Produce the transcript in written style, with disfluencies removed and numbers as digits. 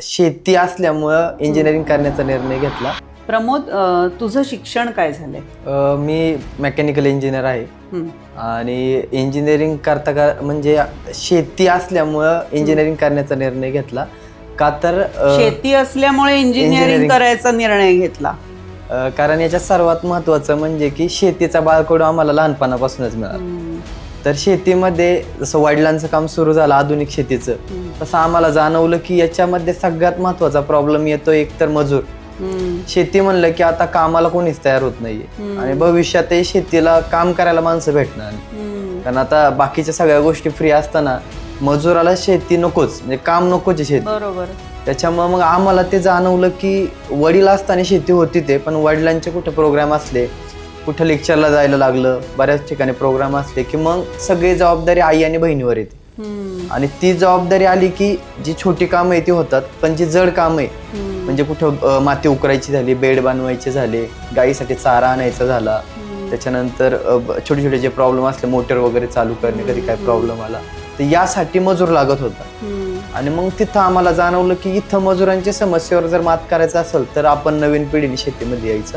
शेती असल्यामुळं इंजिनिअरिंग करण्याचा निर्णय घेतला. प्रमोद, तुझं शिक्षण काय झालंय? मी मेकॅनिकल इंजिनियर आहे आणि इंजिनिअरिंग म्हणजे शेती असल्यामुळं इंजिनिअरिंग करण्याचा निर्णय घेतला. का तर शेती असल्यामुळे इंजिनिअरिंग करायचा निर्णय घेतला. कारण याच्यात सर्वात महत्वाचं म्हणजे की शेतीचा बाळकडू आम्हाला लहानपणापासूनच मिळाला. तर शेतीमध्ये जसं वडिलांचं काम सुरू झालं आधुनिक शेतीचं, तसं आम्हाला जाणवलं की याच्यामध्ये सगळ्यात महत्वाचा प्रॉब्लेम येतो एक तर मजूर. शेती म्हणलं की आता कामाला कोणीच तयार होत नाहीये आणि भविष्यातही शेतीला काम करायला माणसं भेटणार नाही. कारण आता बाकीच्या सगळ्या गोष्टी फ्री असताना मजुराला शेती नकोच, म्हणजे काम नकोच आहे शेती. बरोबर. त्याच्यामुळे मग आम्हाला ते जाणवलं की वडील असताना शेती होती ते, पण वडिलांचे कुठे प्रोग्राम असले, कुठं लेक्चरला जायला लागलं, बऱ्याच ठिकाणी प्रोग्राम असले की मग सगळी जबाबदारी आई आणि बहिणीवर येते. आणि ती जबाबदारी आली की जी छोटी कामं आहे ती होतात, पण जी जड कामं आहे म्हणजे कुठं माती उकरायची झाली, बेड बनवायचे झाले, गाईसाठी चारा आणायचा झाला, त्याच्यानंतर छोटे छोटे जे प्रॉब्लेम असले, मोटर वगैरे चालू करणे, कधी काय प्रॉब्लेम आला तर यासाठी मजूर लागत होता. आणि मग तिथं आम्हाला जाणवलं की इथं मजुरांच्या समस्येवर जर मात करायचं असेल तर आपण नवीन पिढीने शेतीमध्ये यायचं.